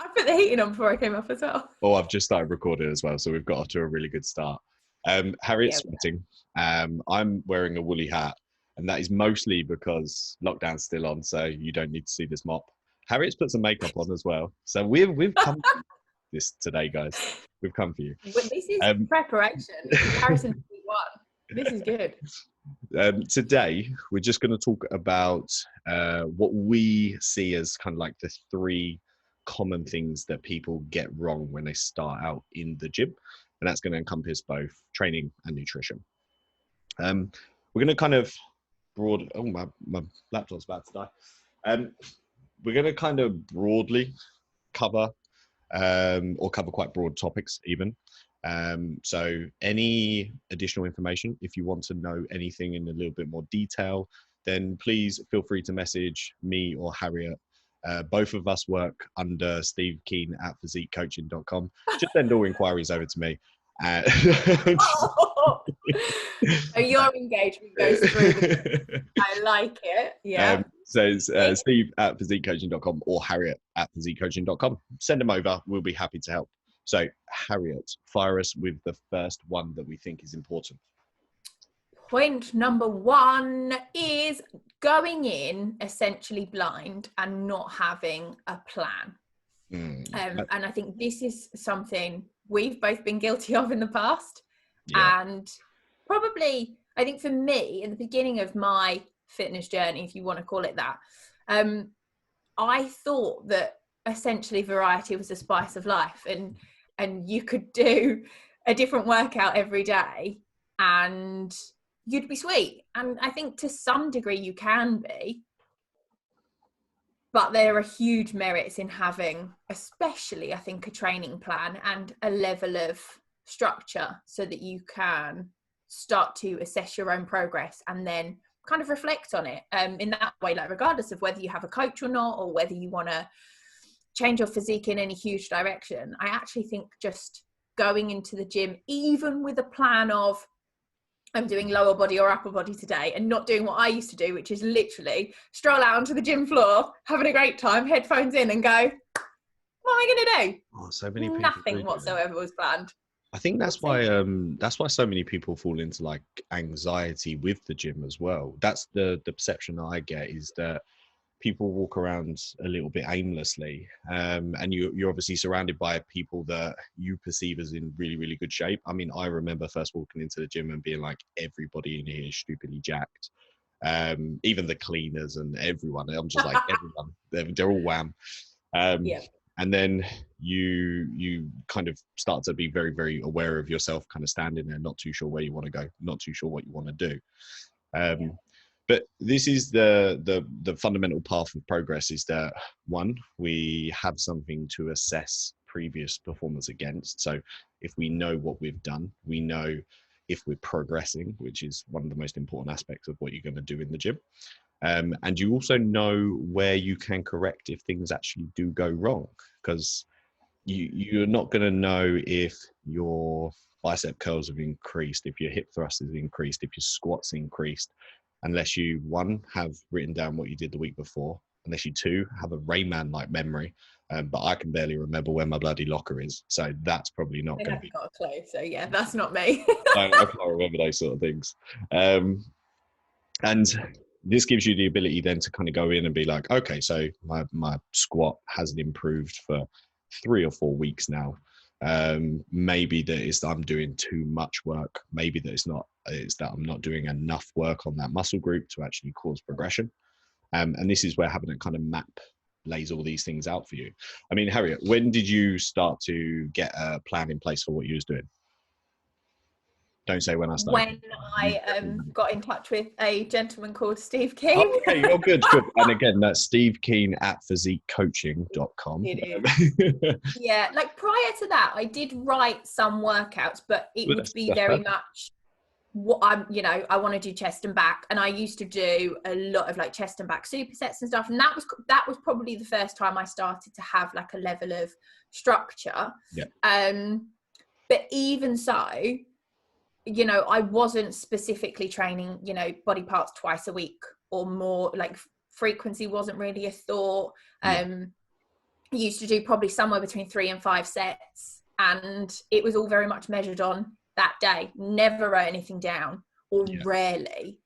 I put the heating on before I came up as well. Oh, I've just started recording as well, so we've got off to a really good start. Harriet's sweating. I'm wearing a woolly hat, and that is mostly because lockdown's still on, so you don't need to see this mop. Harriet's put some makeup on as well, so we've come for this today, guys. We've come for you. But this is preparation in comparison to week one. This is good. Today, we're just going to talk about what we see as kind of like the 3 common things that people get wrong when they start out in the gym. And that's going to encompass both training and nutrition. We're going to kind of my laptop's about to die. We're going to kind of broadly cover or cover quite broad topics even. So any additional information, if you want to know anything in a little bit more detail, then please feel free to message me or Harriet. Both of us work under Steve Keen at physiquecoaching.com. Just send all inquiries over to me. So your engagement goes through. I like it. Yeah. So it's Steve at physiquecoaching.com or Harriet at physiquecoaching.com. Send them over. We'll be happy to help. So Harriet, fire us with the first one that we think is important. Point number 1 is going in essentially blind and not having a plan. And I think this is something we've both been guilty of in the past. Yeah. And probably, I think for me, in the beginning of my fitness journey, if you want to call it that, I thought that essentially variety was the spice of life, and you could do a different workout every day and you'd be sweet. And I think to some degree you can be, but there are huge merits in having, especially I think, a training plan and a level of structure so that you can start to assess your own progress and then kind of reflect on it in that way, like regardless of whether you have a coach or not, or whether you want to change your physique in any huge direction. I actually think just going into the gym, even with a plan of I'm doing lower body or upper body today, and not doing what I used to do, which is literally stroll out onto the gym floor, having a great time, headphones in, and go, what am I going to do? Oh, so many people Nothing whatsoever was planned. I think that's why so many people fall into like anxiety with the gym as well. That's the perception I get, is that people walk around a little bit aimlessly, and you're obviously surrounded by people that you perceive as in really, really good shape. I mean, I remember first walking into the gym and being like, everybody in here is stupidly jacked, even the cleaners and everyone. I'm just like, everyone, they're all wham. And then you kind of start to be very, very aware of yourself, kind of standing there, not too sure where you want to go, not too sure what you want to do. But this is the fundamental path of progress, is that 1, we have something to assess previous performance against. So if we know what we've done, we know if we're progressing, which is one of the most important aspects of what you're going to do in the gym. And you also know where you can correct if things actually do go wrong, because you're not going to know if your bicep curls have increased, if your hip thrust has increased, if your squats increased, unless you, 1, have written down what you did the week before, unless you, 2, have a Rayman-like memory. But I can barely remember where my bloody locker is, so that's probably not going to be. Got a clue, so yeah, that's not me. I can't remember those sort of things. And this gives you the ability then to kind of go in and be like, okay, so my squat hasn't improved for 3 or 4 weeks now. Maybe that is that I'm doing too much work. Maybe that it's that I'm not doing enough work on that muscle group to actually cause progression. And this is where having a kind of map lays all these things out for you. I mean, Harriet, when did you start to get a plan in place for what you was doing? Don't say when I started. When I got in touch with a gentleman called Steve Keen. Oh, okay, you're good. And again, that's Steve Keen at physiquecoaching.com. It is. Yeah, like prior to that, I did write some workouts, but it would be very much what I want to do chest and back, and I used to do a lot of like chest and back supersets and stuff, and that was probably the first time I started to have like a level of structure. Yeah. But even so, I wasn't specifically training, body parts twice a week or more. Like frequency wasn't really a thought. I used to do probably somewhere between 3 and 5 sets, and it was all very much measured on that day. Never wrote anything down, or rarely.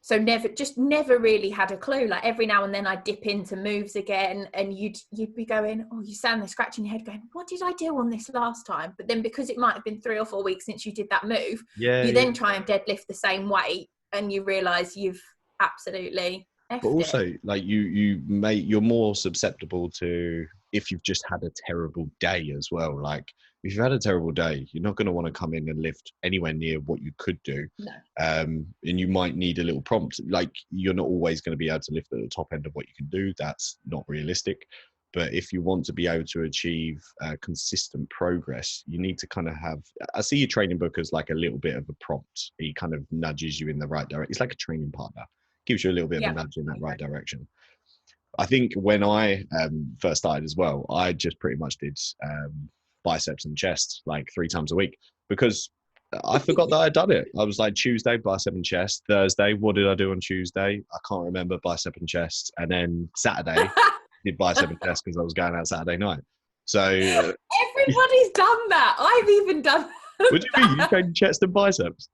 So never really had a clue. Like every now and then I'd dip into moves again, and you'd be going, oh, you stand there scratching your head going, what did I do on this last time? But then because it might have been 3 or 4 weeks since you did that move, you then try and deadlift the same weight, and you realise you've absolutely effed but also it. like you're more susceptible to if you've just had a terrible day as well. Like if you've had a terrible day, you're not going to want to come in and lift anywhere near what you could do. No. And you might need a little prompt. Like you're not always going to be able to lift at the top end of what you can do. That's not realistic. But if you want to be able to achieve consistent progress, you need to kind of have, I see your training book as like a little bit of a prompt. He kind of nudges you in the right direction. It's like a training partner. Gives you a little bit of a nudge in that right direction. I think when I first started as well, I just pretty much did biceps and chest like 3 times a week because I forgot that I'd done it. I was like Tuesday, bicep and chest. Thursday, what did I do on Tuesday? I can't remember, bicep and chest. And then Saturday, did bicep and chest because I was going out Saturday night. So everybody's done that. I've even done that. What do you mean? You trained chest and biceps?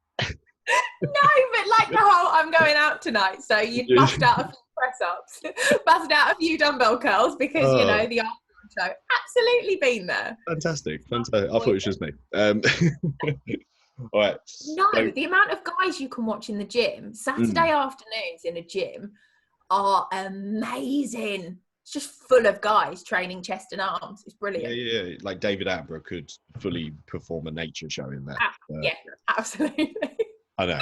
No, but like the whole I'm going out tonight, so you'd bust out a few press-ups, bust out a few dumbbell curls because you know the afternoon show. Absolutely been there. Fantastic. I thought it was just me. All right. No, the amount of guys you can watch in the gym, Saturday afternoons in a gym are amazing. It's just full of guys training chest and arms. It's brilliant. Yeah. Like David Attenborough could fully perform a nature show in there. Yeah, absolutely. I know.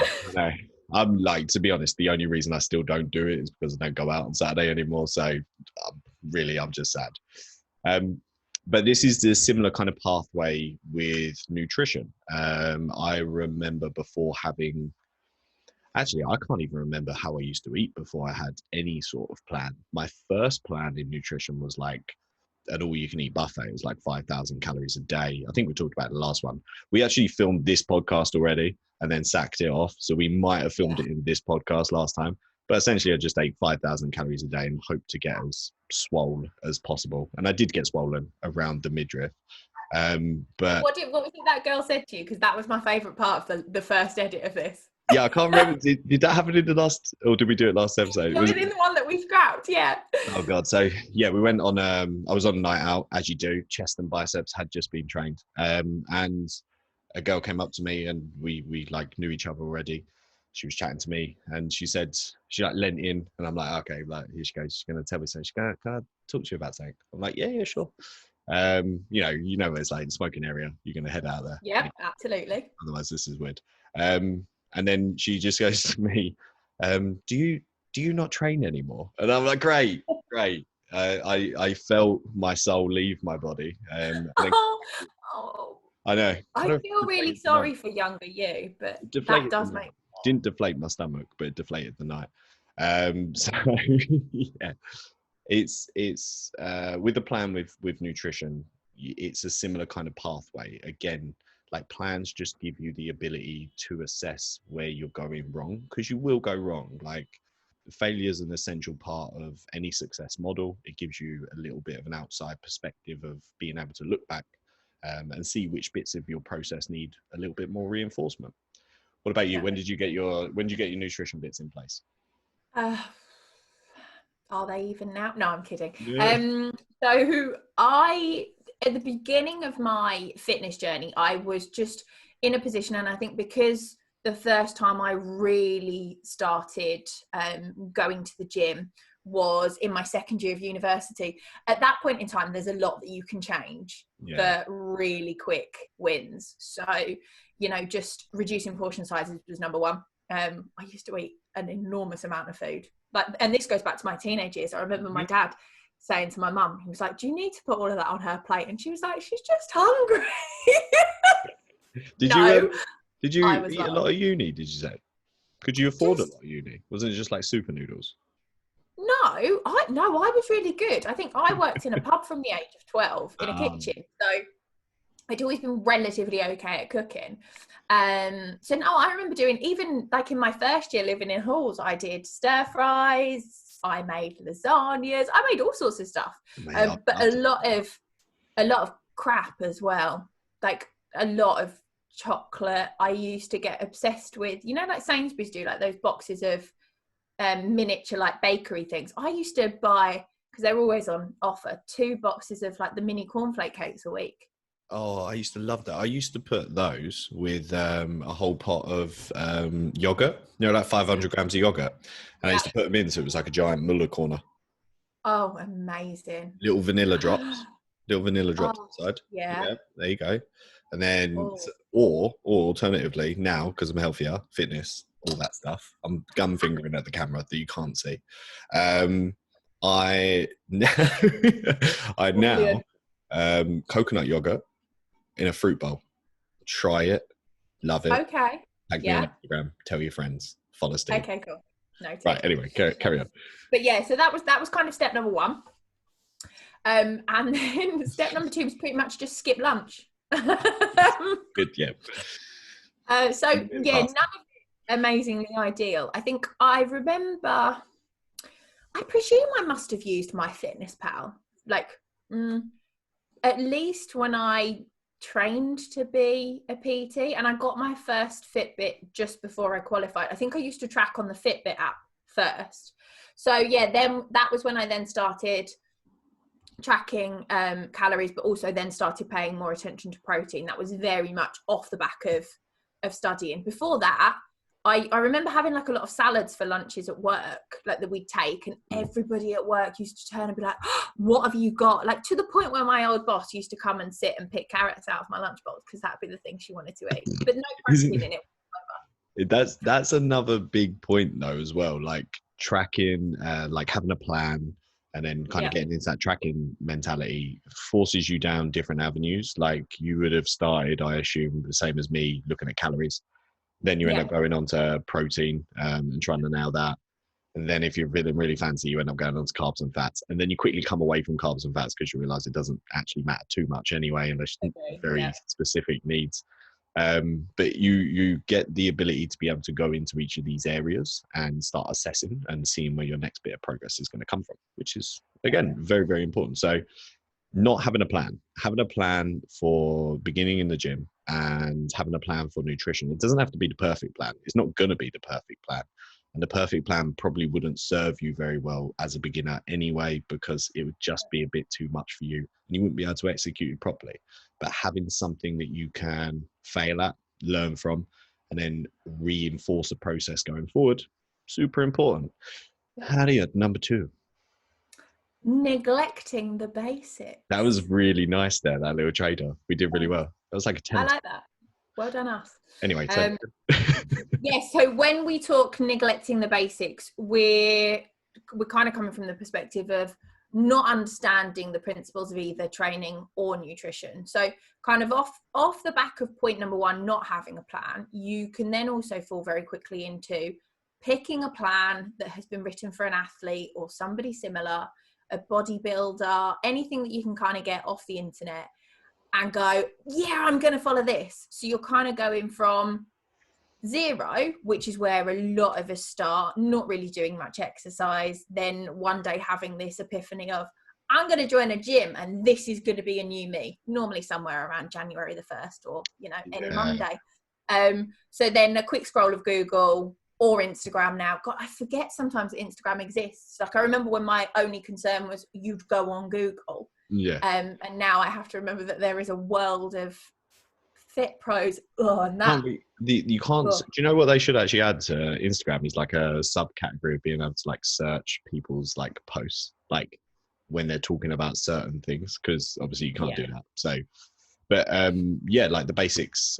I'm like, to be honest, the only reason I still don't do it is because I don't go out on Saturday anymore. So I'm just sad. But this is the similar kind of pathway with nutrition. I remember before having, actually, I can't even remember how I used to eat before I had any sort of plan. My first plan in nutrition was like an all-you-can-eat buffet. It was like 5,000 calories a day. I think we talked about the last one. We actually filmed this podcast already and then sacked it off. So we might have filmed it in this podcast last time. But essentially, I just ate 5,000 calories a day and hoped to get as swole as possible. And I did get swollen around the midriff. But what was it that girl said to you? Because that was my favourite part of the first edit of this. Yeah, I can't remember. Did that happen in the last, or did we do it last episode? It was in the one that we scrapped, yeah. Oh God. So yeah, we went on, I was on a night out, as you do. Chest and biceps had just been trained. And a girl came up to me and we like knew each other already. She was chatting to me and she said, she like leant in and I'm like, okay, like here she goes. She's going to tell me something. She's going, can I talk to you about something? I'm like, yeah, sure. You know what it's like in the smoking area. You're going to head out there. Yeah, absolutely. Otherwise this is weird. And then she just goes to me, do you not train anymore? And I'm like, great. I felt my soul leave my body. I know. I feel really sorry for younger you, but that does make... Didn't deflate my stomach, but it deflated the night. So yeah, it's with the plan with nutrition, it's a similar kind of pathway. Again, like plans just give you the ability to assess where you're going wrong, because you will go wrong. Like failure is an essential part of any success model. It gives you a little bit of an outside perspective of being able to look back and see which bits of your process need a little bit more reinforcement. What about you? When did you get your nutrition bits in place? Are they even now? No, I'm kidding. Yeah. So at the beginning of my fitness journey, I was just in a position, and I think because the first time I really started going to the gym was in my second year of university. At that point in time, there's a lot that you can change for really quick wins. So, just reducing portion sizes was number one. I used to eat an enormous amount of food. And this goes back to my teenage years. I remember my dad saying to my mum, he was like, do you need to put all of that on her plate? And she was like, she's just hungry. Did you eat a lot of uni, did you say? Could you afford a lot of uni? Wasn't it just like super noodles? No, I was really good. I think I worked in a pub from the age of 12 in a kitchen. So I'd always been relatively okay at cooking. So no, I remember doing, even like in my first year living in halls, I did stir fries, I made lasagnas. I made all sorts of stuff. Mate, But a lot of crap as well. Like a lot of chocolate. I used to get obsessed with, you know, like Sainsbury's do, like those boxes of miniature like bakery things. I used to buy, because they're always on offer, 2 boxes of like the mini cornflake cakes a week. Oh, I used to love that. I used to put those with a whole pot of yogurt, you know, like 500 grams of yogurt. And I used to put them in, so it was like a giant Muller corner. Oh, amazing. Little vanilla drops. Little vanilla drops inside. Yeah. There you go. And then, Oh. or alternatively, now, because I'm healthier, fitness, all that stuff, I'm gun fingering at the camera that you can't see. I now coconut yogurt in a fruit bowl. Try it. Love it. Okay. Tag me on Instagram. Tell your friends. Follow Steve. Okay, cool. Noted. Right. Anyway, carry on. But yeah, so that was kind of step number 1. And then step number 2 was pretty much just skip lunch. Good. Yeah. So yeah, none of it amazingly ideal. I think I remember, I presume I must have used MyFitnessPal, like at least when I trained to be a PT, and I got my first Fitbit just before I qualified. I think I used to track on the Fitbit app first. So yeah, then that was when I then started tracking calories, but also then started paying more attention to protein. That was very much off the back of studying. Before that, I remember having like a lot of salads for lunches at work, like that we'd take, and everybody at work used to turn and be like, oh, what have you got? Like to the point where my old boss used to come and sit and pick carrots out of my lunch box because that'd be the thing she wanted to eat, but no protein in it. That's another big point though as well, like tracking, like having a plan, and then kind of getting into that tracking mentality forces you down different avenues. Like you would have started, I assume, the same as me, looking at calories. Then you end up going on to protein and trying to nail that. And then if you're feeling really fancy, you end up going on to carbs and fats. And then you quickly come away from carbs and fats because you realize it doesn't actually matter too much anyway, unless very specific needs. But you get the ability to be able to go into each of these areas and start assessing and seeing where your next bit of progress is going to come from, which is, again, very, very important. So not having a plan for beginning in the gym and having a plan for nutrition. It doesn't have to be the perfect plan. It's not going to be the perfect plan. And the perfect plan probably wouldn't serve you very well as a beginner anyway, because it would just be a bit too much for you and you wouldn't be able to execute it properly. But having something that you can fail at, learn from, and then reinforce the process going forward, super important. Hadia, number 2. Neglecting the basics. That was really nice there, that little trader. We did really well. That was like a 10. I like that. Well done us. Anyway, yes, so when we talk neglecting the basics, we're kind of coming from the perspective of not understanding the principles of either training or nutrition. So kind of off the back of point number 1, not having a plan, you can then also fall very quickly into picking a plan that has been written for an athlete or somebody similar, a bodybuilder, anything that you can kind of get off the internet and go, yeah, I'm going to follow this. So you're kind of going from 0, which is where a lot of us start, not really doing much exercise, then one day having this epiphany of, I'm going to join a gym and this is going to be a new me, normally somewhere around January the 1st or, any Monday. So then a quick scroll of Google or Instagram now. God, I forget sometimes that Instagram exists. Like I remember when my only concern was you'd go on Google. Yeah. And now I have to remember that there is a world of fit pros. Oh, and that you can't. Do you know what they should actually add to Instagram is like a subcategory of being able to like search people's like posts, like when they're talking about certain things, because obviously you can't do that. So, but like the basics.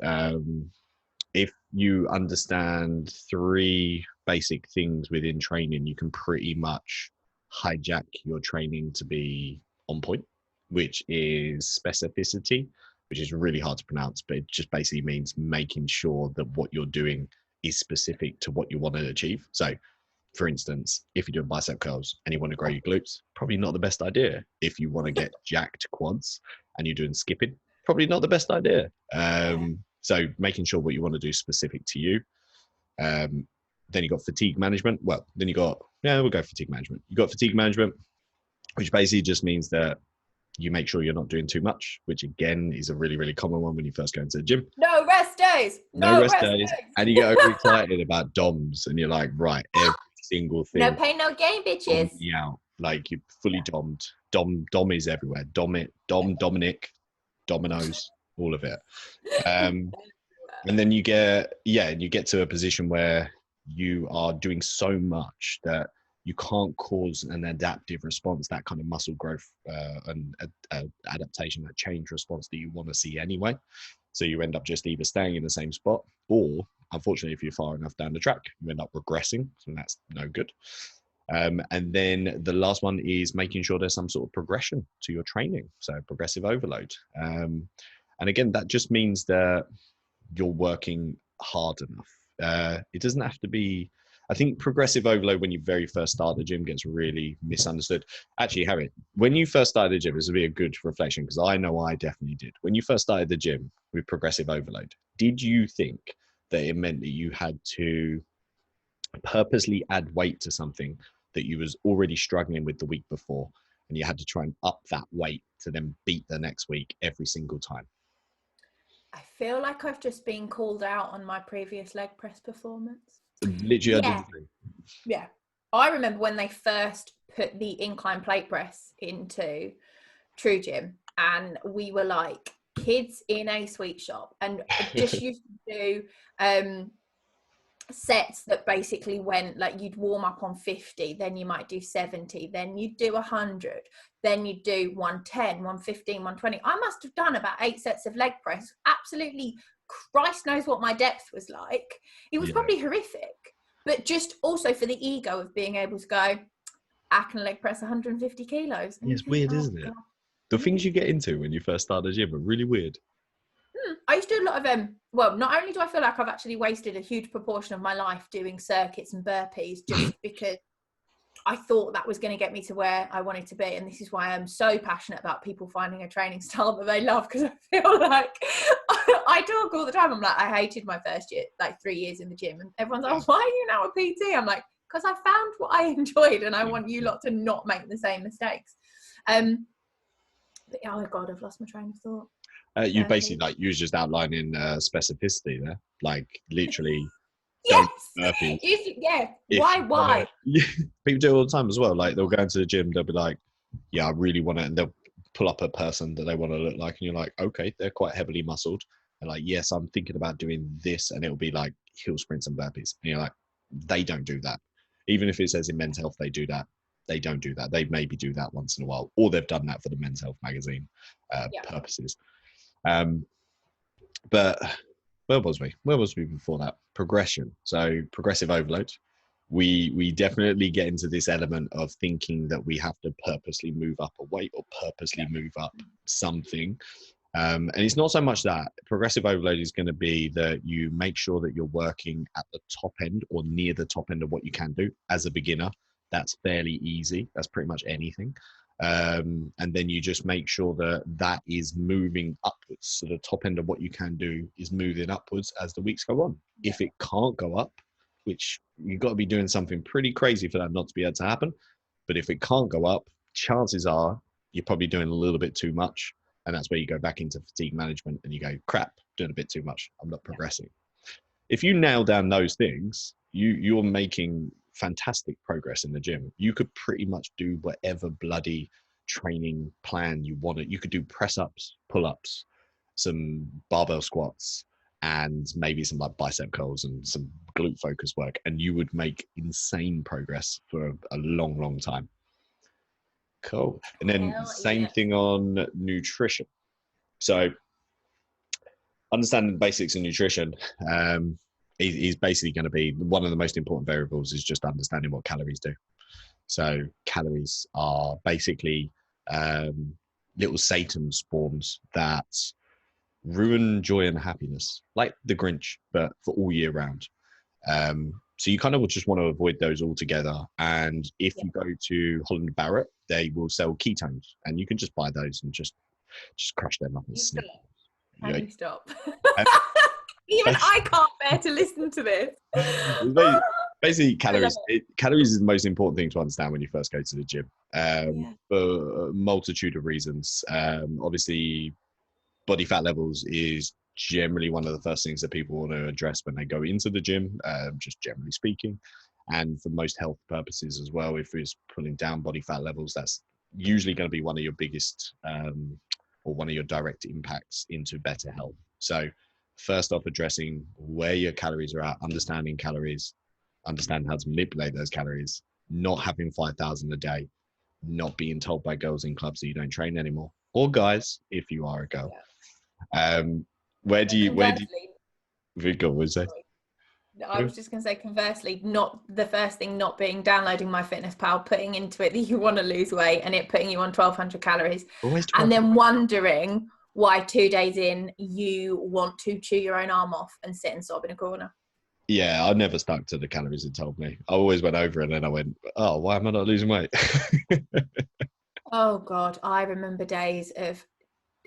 If you understand 3 basic things within training, you can pretty much hijack your training to be on point, which is specificity, which is really hard to pronounce, but it just basically means making sure that what you're doing is specific to what you want to achieve. So, for instance, if you're doing bicep curls and you want to grow your glutes, probably not the best idea. If you want to get jacked quads and you're doing skipping, probably not the best idea. So making sure what you want to do is specific to you. Then you got fatigue management. Well, then you got Yeah, we'll go fatigue management. You got fatigue management, which basically just means that you make sure you're not doing too much, which again is a really, really common one when you first go into the gym. No rest days. No rest days. And you get overexcited about DOMs and you're like, right, every single thing. No pain, no gain, bitches. Out. Like you're fully dommed. Dom is everywhere. Dominic, dominoes, all of it. And then you get to a position where you are doing so much that you can't cause an adaptive response, that kind of muscle growth and adaptation, that change response that you want to see anyway. So you end up just either staying in the same spot, or unfortunately, if you're far enough down the track, you end up regressing. So that's no good. And then the last one is making sure there's some sort of progression to your training. So progressive overload. And again, that just means that you're working hard enough. It doesn't have to be, I think progressive overload when you very first start the gym gets really misunderstood. Actually, Harry, when you first started the gym, this would be a good reflection because I know I definitely did. When you first started the gym with progressive overload, did you think that it meant that you had to purposely add weight to something that you was already struggling with the week before, and you had to try and up that weight to then beat the next week every single time? I feel like I've just been called out on my previous leg press performance. Literally, yeah. I remember when they first put the incline plate press into True Gym, and we were like kids in a sweet shop, and just used to do sets that basically went like, you'd warm up on 50, then you might do 70, then you'd do 100, then you'd do 110, 115, 120. I must have done about 8 sets of leg press. Absolutely, Christ knows what my depth was like. It was probably horrific, but just also for the ego of being able to go, I can leg press 150 kilos. And it's weird, isn't it? The things you get into when you first start the gym are really weird. I used to do a lot of well, not only do I feel like I've actually wasted a huge proportion of my life doing circuits and burpees just because I thought that was going to get me to where I wanted to be, and this is why I'm so passionate about people finding a training style that they love, because I feel like I talk all the time. I'm like, I hated my first year, like 3 years in the gym, and everyone's like, why are you now a PT? I'm like, because I found what I enjoyed, and I want you lot to not make the same mistakes. But, oh God, I've lost my train of thought. You basically, like, you was just outlining specificity there, like literally. Yes. Yeah. Why? People do it all the time as well. Like they'll go into the gym, they'll be like, "Yeah, I really want it," and they'll pull up a person that they want to look like, and you're like, "Okay, they're quite heavily muscled." And like, "Yes, I'm thinking about doing this," and it'll be like hill sprints and burpees, and you're like, "They don't do that." Even if it says in Men's Health they do that, they don't do that. They maybe do that once in a while, or they've done that for the Men's Health magazine purposes. But where was we before that? Progression. So progressive overload. We definitely get into this element of thinking that we have to purposely move up a weight or purposely move up something. And it's not so much that. Progressive overload is going to be that you make sure that you're working at the top end or near the top end of what you can do as a beginner. That's fairly easy. That's pretty much anything. And then you just make sure that that is moving upwards. So the top end of what you can do is moving upwards as the weeks go on. If it can't go up, which you've got to be doing something pretty crazy for that not to be able to happen. But if it can't go up, chances are you're probably doing a little bit too much. And that's where you go back into fatigue management and you go, crap, doing a bit too much. I'm not progressing. If you nail down those things, you're making fantastic progress in the gym. You could pretty much do whatever bloody training plan you wanted. You could do press ups, pull ups, some barbell squats, and maybe some like bicep curls and some glute focus work, and you would make insane progress for a long, long time. Cool. And then same thing on nutrition. So understanding the basics of nutrition is basically going to be one of the most important variables, is just understanding what calories do. So calories are basically little Satan spawns that ruin joy and happiness, like the Grinch, but for all year round. So you kind of would just want to avoid those altogether. And if you go to Holland Barrett, they will sell ketones, and you can just buy those and just crush them up and snip. Can you stop? Even I can't bear to listen to this. Basically, calories is the most important thing to understand when you first go to the gym, for a multitude of reasons. Obviously, body fat levels is generally one of the first things that people want to address when they go into the gym, just generally speaking. And for most health purposes as well, if it's pulling down body fat levels, that's usually going to be one of your biggest or one of your direct impacts into better health. So first off, addressing where your calories are at, understanding calories, understand how to manipulate those calories, not having 5,000 a day, not being told by girls in clubs that you don't train anymore, or guys if you are a girl. Where do you go? What say? I was just going to say, conversely, not the first thing not being downloading MyFitnessPal, putting into it that you want to lose weight and it putting you on 1,200 calories, and then wondering why 2 days in you want to chew your own arm off and sit and sob in a corner. Yeah, I never stuck to the calories it told me. I always went over it and then I went, oh, why am I not losing weight? Oh God, I remember days of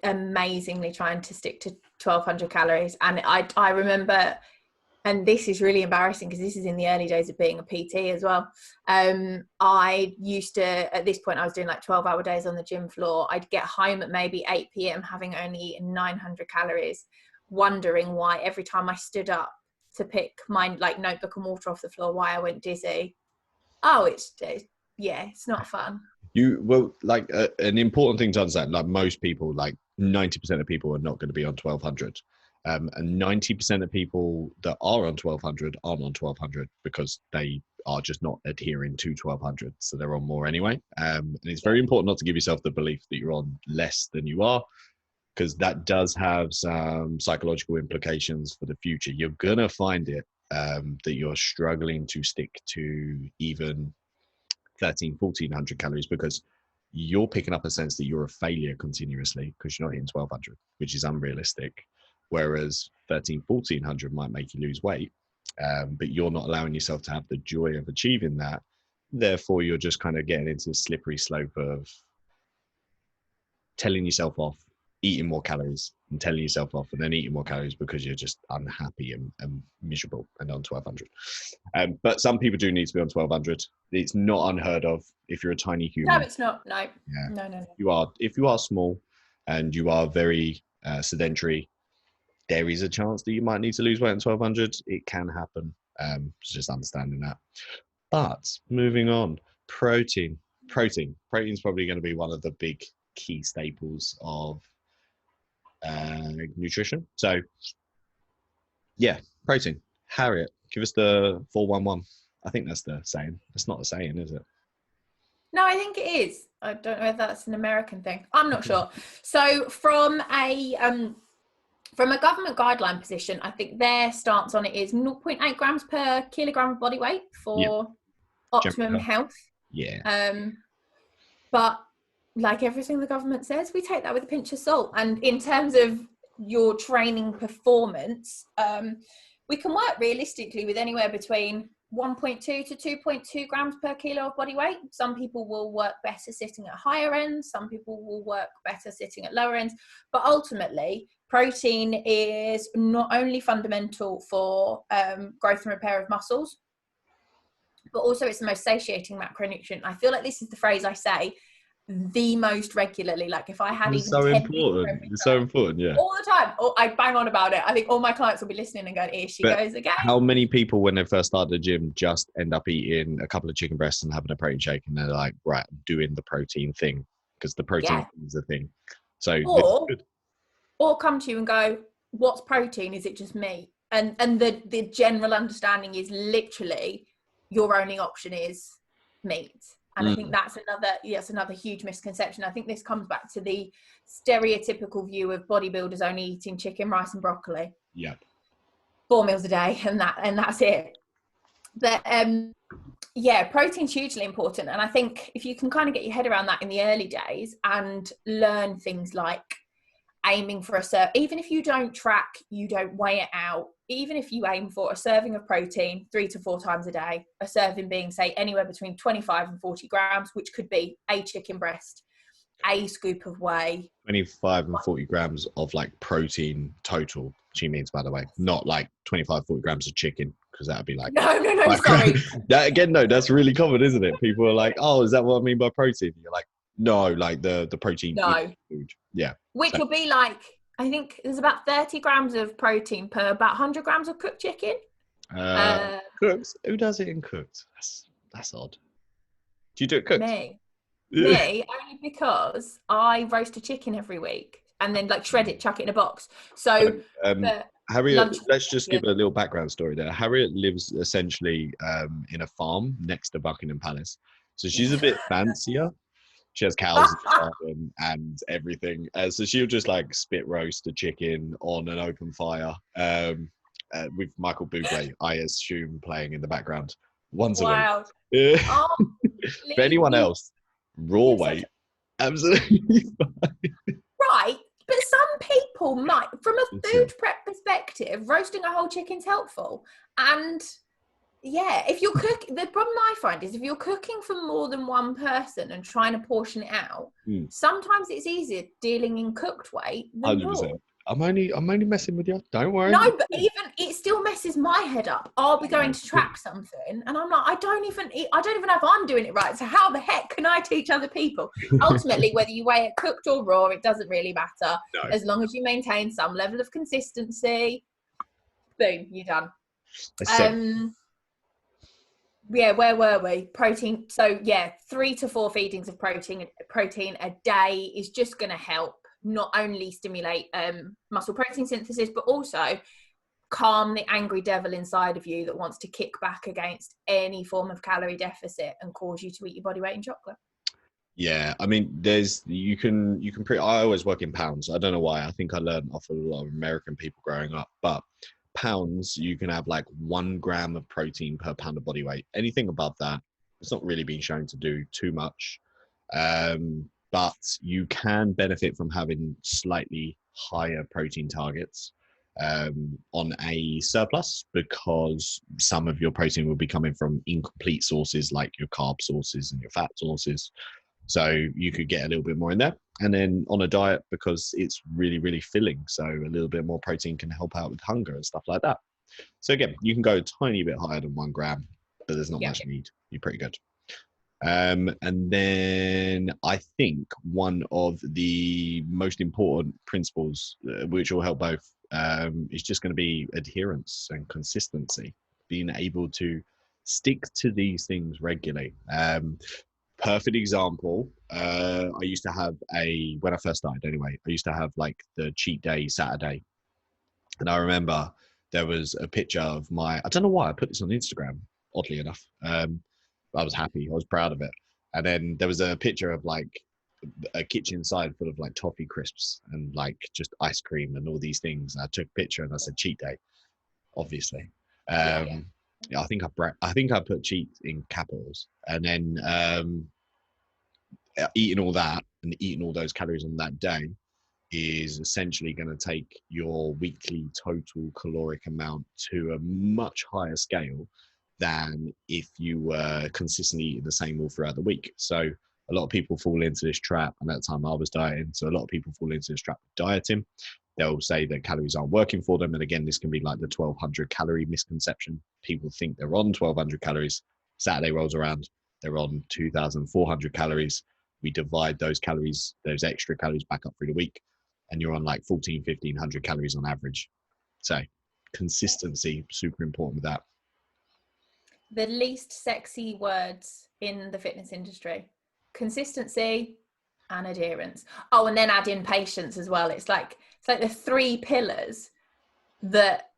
amazingly trying to stick to 1,200 calories, and I remember, and this is really embarrassing because this is in the early days of being a PT as well. I used to, at this point I was doing like 12-hour days on the gym floor. I'd get home at maybe 8 p.m. having only eaten 900 calories, wondering why every time I stood up to pick my like notebook and water off the floor, why I went dizzy. Oh, it's not fun. An important thing to understand, like most people, like 90% of people are not going to be on 1,200. And 90% of people that are on 1,200 aren't on 1,200 because they are just not adhering to 1,200. So they're on more anyway. And it's very important not to give yourself the belief that you're on less than you are, because that does have some psychological implications for the future. You're going to find it that you're struggling to stick to even 1,400 calories because you're picking up a sense that you're a failure continuously because you're not hitting 1,200, which is unrealistic. Whereas 1,400 might make you lose weight, but you're not allowing yourself to have the joy of achieving that. Therefore, you're just kind of getting into a slippery slope of telling yourself off, eating more calories, and telling yourself off, and then eating more calories because you're just unhappy and miserable and on 1,200. But some people do need to be on 1,200. It's not unheard of if you're a tiny human. No, it's not. No. Yeah. No. If you are small and you are very sedentary, there is a chance that you might need to lose weight on 1,200. It can happen. It's just understanding that. But moving on, protein. Protein is probably going to be one of the big key staples of nutrition. So yeah, protein. Harriet, give us the 411. I think that's the saying. That's not a saying, is it? No, I think it is. I don't know if that's an American thing. I'm not sure. So from a government guideline position, I think their stance on it is 0.8 grams per kilogram of body weight for optimum health. Yeah. But like everything the government says, we take that with a pinch of salt. And in terms of your training performance, we can work realistically with anywhere between 1.2 to 2.2 grams per kilo of body weight. Some people will work better sitting at higher ends. Some people will work better sitting at lower ends. But ultimately, protein is not only fundamental for growth and repair of muscles, but also it's the most satiating macronutrient. I feel like this is the phrase I say the most regularly. Like if I had it's even so 10 important. It's so important, yeah. All the time. I bang on about it. I think all my clients will be listening and going, here she goes again. How many people, when they first start the gym, just end up eating a couple of chicken breasts and having a protein shake, and they're like, right, I'm doing the protein thing because the protein is the thing. So or come to you and go, what's protein? Is it just meat? And the general understanding is literally your only option is meat. And I think that's another huge misconception. I think this comes back to the stereotypical view of bodybuilders only eating chicken, rice and broccoli. Yeah. 4 meals a day and that's it. But protein's hugely important. And I think if you can kind of get your head around that in the early days and learn things like aiming for even if you don't track, you don't weigh it out, even if you aim for a serving of protein 3 to 4 times a day, a serving being say anywhere between 25 and 40 grams, which could be a chicken breast, a scoop of whey. 25 and 40 grams of like protein total, she means, by the way, not like 25, 40 grams of chicken, because that would be like, No, sorry. That again, no, that's really common, isn't it? People are like, oh, is that what I mean by protein? And you're like, no, like the protein in food. Yeah. Which will be like, I think there's about 30 grams of protein per about 100 grams of cooked chicken. Cooked? Who does it in cooked? That's odd. Do you do it cooked? Me, only because I roast a chicken every week and then like shred it, chuck it in a box. So Harriet, let's just give a little background story there. Harriet lives essentially in a farm next to Buckingham Palace. So she's a bit fancier. She has cows in the garden and everything. So she'll just like spit roast a chicken on an open fire with Michael Bublé, I assume, playing in the background once a week. For anyone else, raw weight, absolutely fine. Right. But some people might, from a food prep perspective, roasting a whole chicken's helpful. And yeah, if you're cooking, the problem I find is if you're cooking for more than one person and trying to portion it out, sometimes it's easier dealing in cooked weight than 100%. Raw. I'm only messing with you. Don't worry. No, but even it still messes my head up. I'll be going to track something, and I'm like, I don't even know if I'm doing it right. So how the heck can I teach other people? Ultimately, whether you weigh it cooked or raw, it doesn't really matter. No. As long as you maintain some level of consistency. Boom, you're done. Yeah, where were we? Protein. So yeah, 3 to 4 feedings of protein a day is just going to help not only stimulate muscle protein synthesis, but also calm the angry devil inside of you that wants to kick back against any form of calorie deficit and cause you to eat your body weight in chocolate. Yeah, I mean, you can I always work in pounds. I don't know why. I think I learned off a lot of American people growing up, but pounds, you can have like 1 gram of protein per pound of body weight. Anything above that, it's not really been shown to do too much. But you can benefit from having slightly higher protein targets on a surplus, because some of your protein will be coming from incomplete sources like your carb sources and your fat sources. So you could get a little bit more in there. And then on a diet, because it's really, really filling, so a little bit more protein can help out with hunger and stuff like that. So again, you can go a tiny bit higher than 1 gram, but there's not much need. You're pretty good. And then I think one of the most important principles, which will help both, is just going to be adherence and consistency, being able to stick to these things regularly. Perfect example, I used to have when I first started anyway, I used to have like the cheat day Saturday. And I remember there was a picture of I don't know why I put this on Instagram, oddly enough. I was happy. I was proud of it. And then there was a picture of like a kitchen side full of like toffee crisps and like just ice cream and all these things. And I took a picture and I said cheat day, obviously. I think I put cheat in capitals. And then eating all that and eating all those calories on that day is essentially going to take your weekly total caloric amount to a much higher scale than if you were consistently eating the same all throughout the week. So a lot of people fall into this trap, and at the time I was dieting, so a lot of people fall into this trap of dieting. They'll say that calories aren't working for them, and again, this can be like the 1,200 calorie misconception. People think they're on 1,200 calories. Saturday rolls around, they're on 2,400 calories. We divide those calories, those extra calories, back up through the week, and you're on like 1,100 calories on average. So consistency, super important with that. The least sexy words in the fitness industry: consistency and adherence. Oh, and then add in patience as well. It's like the 3 pillars that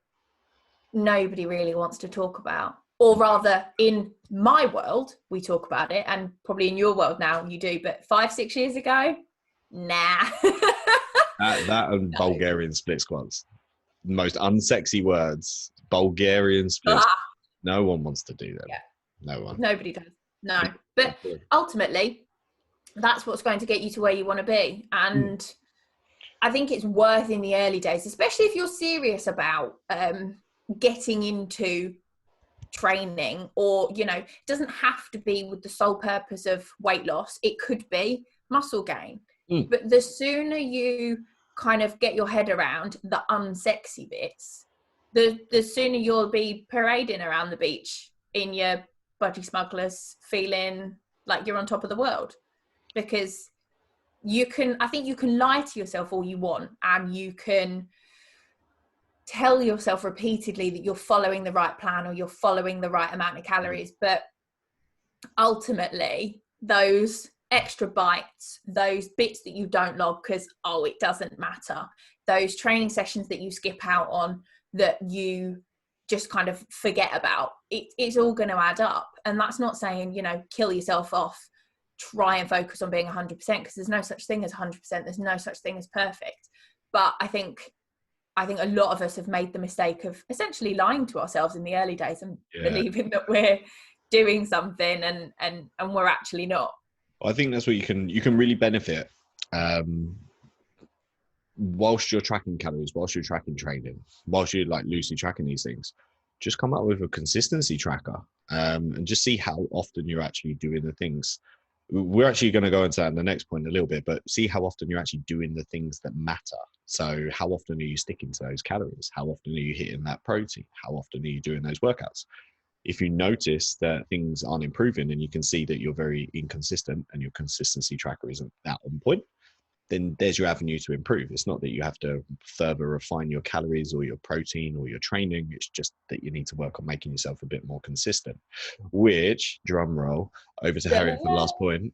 nobody really wants to talk about, or rather, in my world, we talk about it, and probably in your world now you do. But 5-6 years ago, nah. that and Bulgarian split squats, the most unsexy words. Bulgarian split. No one wants to do that. Yeah. No one. Nobody does. No. But ultimately, that's what's going to get you to where you want to be. And I think it's worth, in the early days, especially if you're serious about getting into training, or, you know, it doesn't have to be with the sole purpose of weight loss. It could be muscle gain. But the sooner you kind of get your head around the unsexy bits, the sooner you'll be parading around the beach in your budgie smugglers feeling like you're on top of the world. Because I think you can lie to yourself all you want, and you can tell yourself repeatedly that you're following the right plan or you're following the right amount of calories, but ultimately those extra bites, those bits that you don't log because it doesn't matter, those training sessions that you skip out on, that you just kind of forget about, it's all going to add up. And that's not saying, kill yourself off, try and focus on being 100%, because there's no such thing as 100%, there's no such thing as perfect. But I think a lot of us have made the mistake of essentially lying to ourselves in the early days and believing that we're doing something and we're actually not. I think that's what you can really benefit whilst you're tracking calories, whilst you're tracking training, whilst you're like loosely tracking these things. Just come up with a consistency tracker and just see how often you're actually doing the things. We're actually going to go into that in the next point a little bit, but see how often you're actually doing the things that matter. So how often are you sticking to those calories? How often are you hitting that protein? How often are you doing those workouts? If you notice that things aren't improving and you can see that you're very inconsistent and your consistency tracker isn't that on point, then there's your avenue to improve. It's not that you have to further refine your calories or your protein or your training. It's just that you need to work on making yourself a bit more consistent, which, drum roll, over to Harriet for the last point.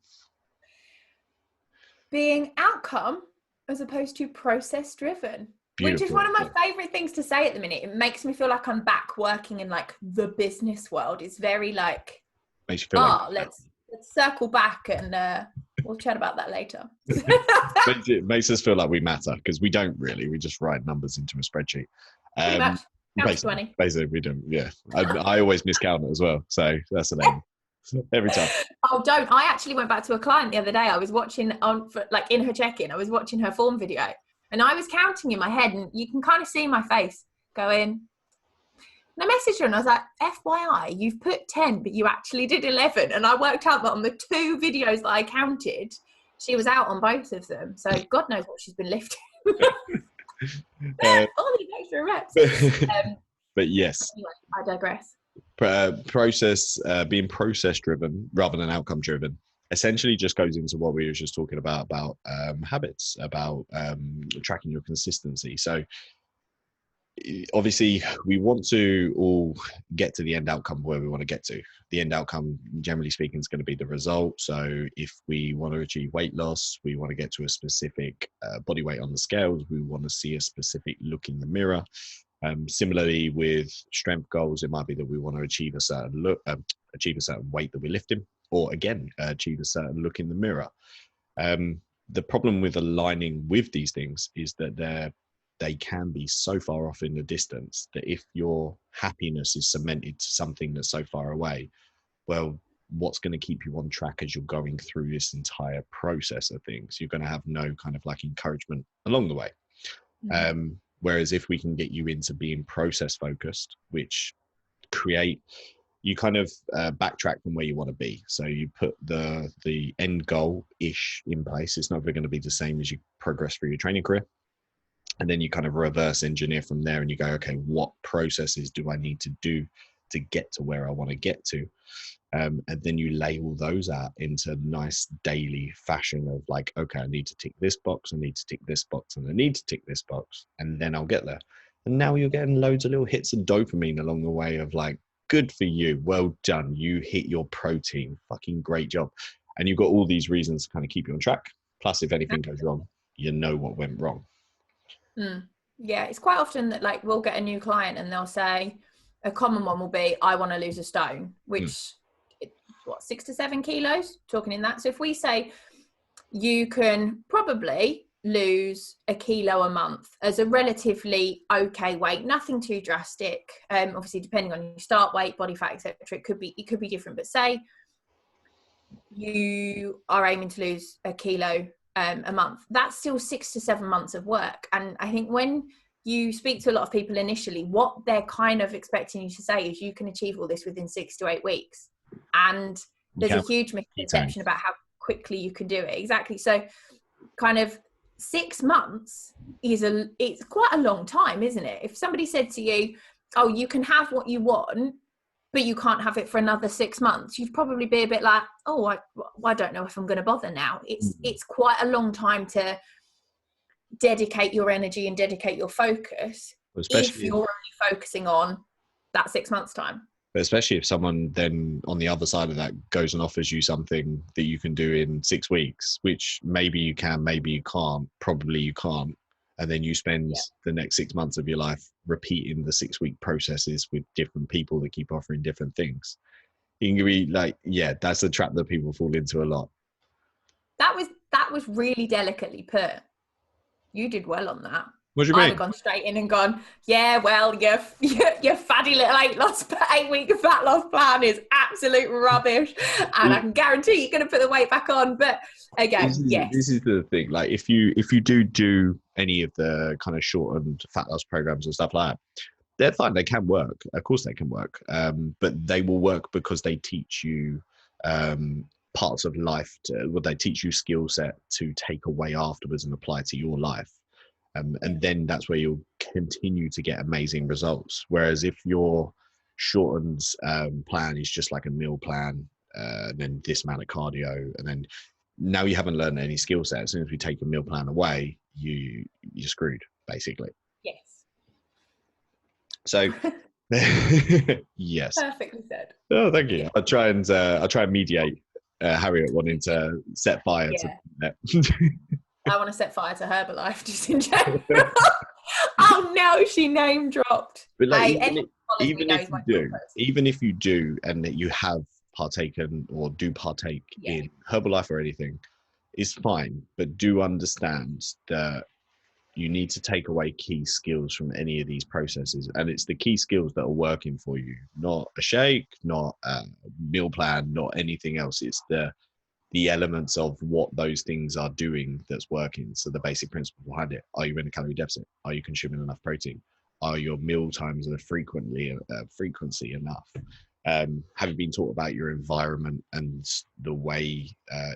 Being outcome as opposed to process driven. Beautiful. Which is one of my favorite things to say at the minute. It makes me feel like I'm back working in like the business world. It's very like, makes you feel let's circle back and we'll chat about that later. It makes us feel like we matter, because we don't really. We just write numbers into a spreadsheet. Pretty much. Basically, we don't. Yeah, I always miscount it as well. So that's the name. Every time. Oh, don't. I actually went back to a client the other day. I was watching in her check-in, I was watching her form video. And I was counting in my head, and you can kind of see my face going. And I messaged her and I was like, FYI, you've put 10, but you actually did 11. And I worked out that on the 2 videos that I counted, she was out on both of them. So God knows what she's been lifting. All these extra reps. But yes. Anyway, I digress. Being process driven rather than outcome driven essentially just goes into what we were just talking about habits, about tracking your consistency. So obviously we want to all get to the end outcome where we want to get to. The end outcome, generally speaking, is going to be the result. So if we want to achieve weight loss, we want to get to a specific body weight on the scales, we want to see a specific look in the mirror. Similarly with strength goals, it might be that we want to achieve a certain look, achieve a certain weight that we're lifting, or again, achieve a certain look in the mirror. The problem with aligning with these things is that they can be so far off in the distance that if your happiness is cemented to something that's so far away, well, what's going to keep you on track as you're going through this entire process of things? You're going to have no kind of like encouragement along the way. Mm-hmm. Whereas if we can get you into being process focused, which you kind of backtrack from where you want to be. So you put the end goal-ish in place. It's not going to be the same as you progress through your training career. And then you kind of reverse engineer from there and you go, okay, what processes do I need to do to get to where I want to get to? And then you lay all those out into nice daily fashion of like, okay, I need to tick this box, I need to tick this box, and I need to tick this box, and then I'll get there. And now you're getting loads of little hits of dopamine along the way of like, good for you, well done, you hit your protein, fucking great job. And you've got all these reasons to kind of keep you on track. Plus, if anything goes wrong, you know what went wrong. Yeah, it's quite often that like we'll get a new client and they'll say, a common one will be, I want to lose a stone, which 6 to 7 kilos, talking in that. So if we say you can probably lose a kilo a month as a relatively okay weight, nothing too drastic, obviously depending on your start weight, body fat, etc., it could be different, but say you are aiming to lose a kilo a month, that's still 6 to 7 months of work. And I think when you speak to a lot of people initially, what they're kind of expecting you to say is you can achieve all this within 6 to 8 weeks. And there's a huge misconception about how quickly you can do it. Exactly. So kind of 6 months it's quite a long time, isn't it? If somebody said to you, oh, you can have what you want, but you can't have it for another 6 months, you'd probably be a bit like, oh, I don't know if I'm going to bother now. It's quite a long time to dedicate your energy and dedicate your focus, especially if you're only focusing on that 6 months time. But especially if someone then on the other side of that goes and offers you something that you can do in 6 weeks, which maybe you can, maybe you can't, probably you can't. And then you spend the next 6 months of your life repeating the 6-week processes with different people that keep offering different things. You can be like, yeah, that's a trap that people fall into a lot. That was really delicately put. You did well on that. What do you mean? I'd have gone straight in and gone, yeah, well, your fatty little 8-week fat loss plan is absolute rubbish, and I can guarantee you're going to put the weight back on. But again, this is the thing. Like, if you do any of the kind of shortened fat loss programs and stuff like that, they're fine. They can work. Of course, they can work. But they will work because they teach you parts of life. They teach you skill set to take away afterwards and apply to your life. And then that's where you'll continue to get amazing results. Whereas if your shortened plan is just like a meal plan, and then this amount of cardio, and then now you haven't learned any skill set. As soon as we take your meal plan away, you're screwed, basically. Yes. So, yes. Perfectly said. Oh, thank you. I'll try and mediate Harriet wanting to set fire to that. I want to set fire to Herbalife just in general. Oh no, she name dropped. But like, even if you do, and that you have partaken or do partake in Herbalife or anything, it's fine. But do understand that you need to take away key skills from any of these processes, and it's the key skills that are working for you, not a shake, not a meal plan, not anything else. It's the elements of what those things are doing that's working. So the basic principle behind it: are you in a calorie deficit? Are you consuming enough protein? Are your meal times and the frequency enough? Have you been taught about your environment and the way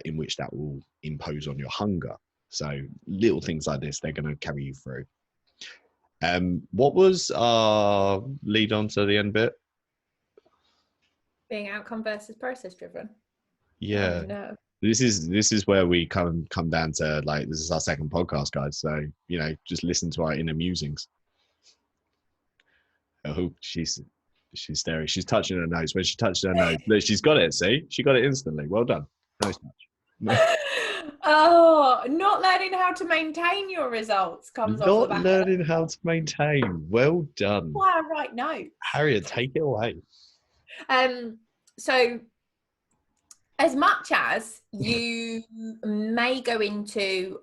in which that will impose on your hunger? So little things like this, they're going to carry you through. What was our lead on to the end bit? Being outcome versus process driven. Yeah. Oh, no. This is where we come down to, like, this is our second podcast, guys. So, just listen to our inner musings. Oh, she's staring. She's touching her nose. When she touched her nose, look, she's got it. See, she got it instantly. Well done. Nose touch. Oh, not learning how to maintain your results comes off the back. Not learning how to maintain. Well done. Why I write notes. Harriet, take it away. So as much as you may go into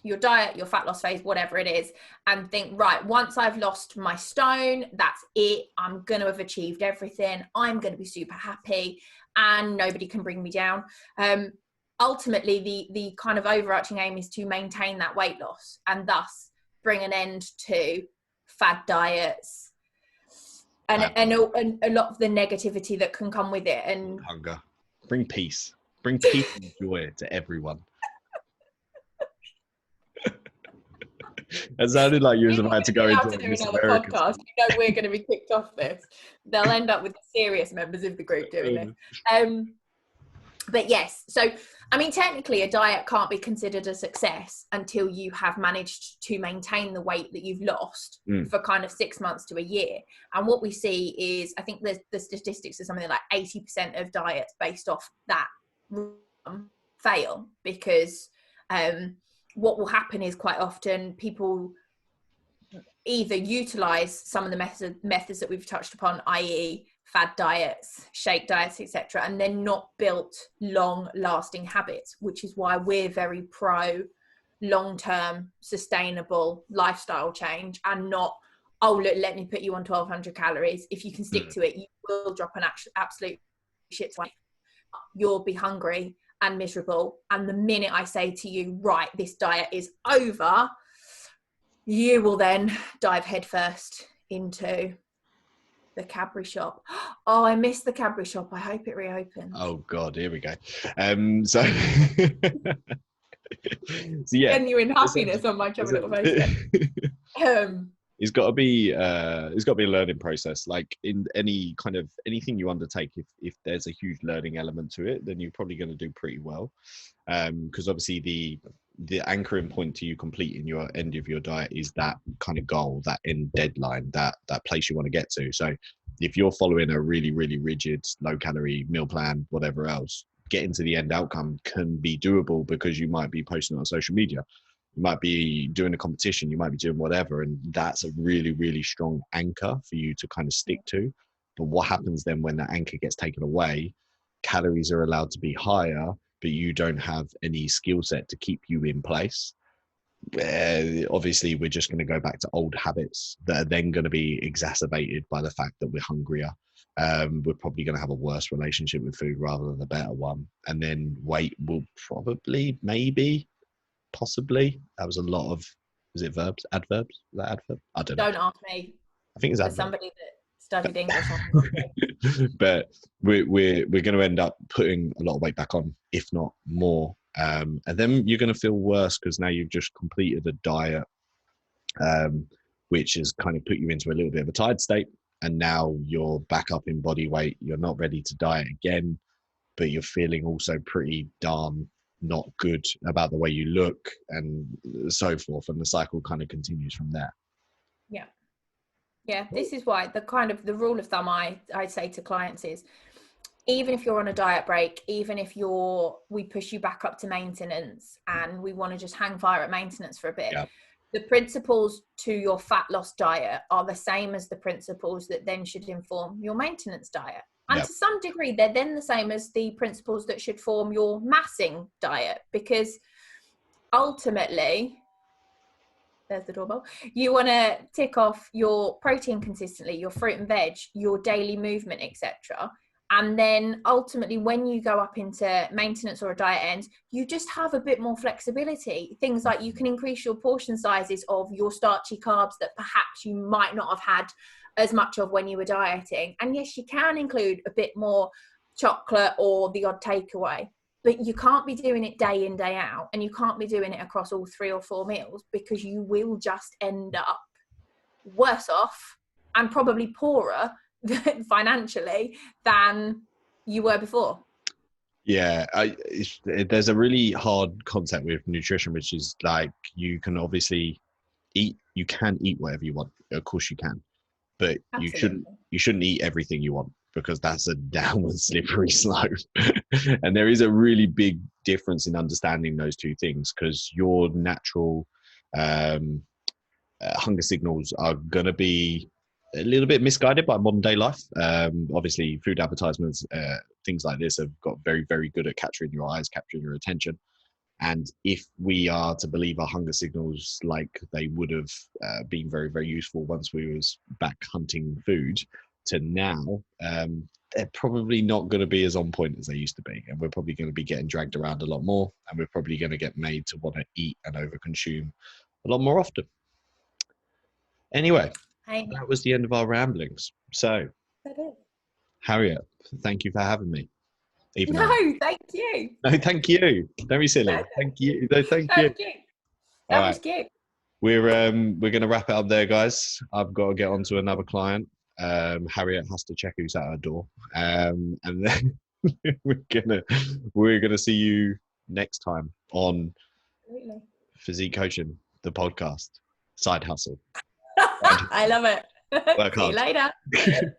your diet, your fat loss phase, whatever it is, and think, right, once I've lost my stone, that's it. I'm going to have achieved everything. I'm going to be super happy and nobody can bring me down. Ultimately, the kind of overarching aim is to maintain that weight loss and thus bring an end to fad diets and a lot of the negativity that can come with it. And hunger. Bring peace and joy to everyone. It sounded like you was about to go into another podcast. We're going to be kicked off this. They'll end up with the serious members of the group doing this. But yes, so I mean, technically a diet can't be considered a success until you have managed to maintain the weight that you've lost for kind of 6 months to a year. And what we see is, I think the statistics are something like 80% of diets based off that fail, because what will happen is quite often people either utilize some of the methods that we've touched upon, i.e. fad diets, shake diets, etc., and then not built long-lasting habits, which is why we're very pro long-term sustainable lifestyle change, and not, oh look, let me put you on 1,200 calories. If you can stick to it, you will drop an absolute shit weight. You'll be hungry and miserable, and the minute I say to you, right, this diet is over, you will then dive headfirst into the Cadbury shop. Oh, I missed the Cadbury shop. I hope it reopens. Oh God, here we go. So So yeah, genuine happiness on my chubby little face there. It's got to be a learning process. Like in any kind of anything you undertake, if there's a huge learning element to it, then you're probably going to do pretty well. Because obviously the anchoring point to you completing your end of your diet is that kind of goal, that end deadline, that place you want to get to. So if you're following a really, really rigid, low calorie meal plan, whatever else, getting to the end outcome can be doable because you might be posting on social media. You might be doing a competition, you might be doing whatever, and that's a really, really strong anchor for you to kind of stick to. But what happens then when that anchor gets taken away? Calories are allowed to be higher, but you don't have any skill set to keep you in place. Obviously, we're just going to go back to old habits that are then going to be exacerbated by the fact that we're hungrier. We're probably going to have a worse relationship with food rather than a better one. And then weight will probably, maybe, possibly. That was a lot of, is it verbs? Adverbs? Is that adverb? I don't know. Don't ask me. I think it's for adverb. somebody that studied English. But we're going to end up putting a lot of weight back on, if not more. And then you're going to feel worse because now you've just completed a diet, which has kind of put you into a little bit of a tired state. And now you're back up in body weight. You're not ready to diet again, but you're feeling also pretty darn not good about the way you look and so forth. And the cycle kind of continues from there. Yeah, this is why the rule of thumb I say to clients is, even if you're on a diet break, even if we push you back up to maintenance and we want to just hang fire at maintenance for a bit, the principles to your fat loss diet are the same as the principles that then should inform your maintenance diet. And to some degree, they're then the same as the principles that should form your massing diet, because ultimately, there's the doorbell, you want to tick off your protein consistently, your fruit and veg, your daily movement, etc. And then ultimately, when you go up into maintenance or a diet end, you just have a bit more flexibility. Things like you can increase your portion sizes of your starchy carbs that perhaps you might not have had as much of when you were dieting. And yes, you can include a bit more chocolate or the odd takeaway, but you can't be doing it day in, day out, and you can't be doing it across all 3 or 4 meals, because you will just end up worse off and probably poorer financially than you were before. Yeah, there's a really hard concept with nutrition, which is like, you can obviously eat whatever you want. Of course you can, but Absolutely. you shouldn't eat everything you want, because that's a downward slippery slope. And there is a really big difference in understanding those two things, because your natural hunger signals are going to be a little bit misguided by modern day life. Obviously, food advertisements, things like this have got very, very good at capturing your eyes, capturing your attention. And if we are to believe our hunger signals like they would have been very, very useful once we was back hunting food to now, they're probably not going to be as on point as they used to be. And we're probably going to be getting dragged around a lot more. And we're probably going to get made to want to eat and overconsume a lot more often. Anyway, that was the end of our ramblings. So, Harriet, thank you for having me. Thank you. No, thank you. Don't be silly. Thank you. No, thank you. That was cute. We're going to wrap it up there, guys. I've got to get on to another client. Harriet has to check who's at her door, and then we're gonna see you next time on Physique Coaching, the podcast. Side hustle. I love it. Work See you hard. later.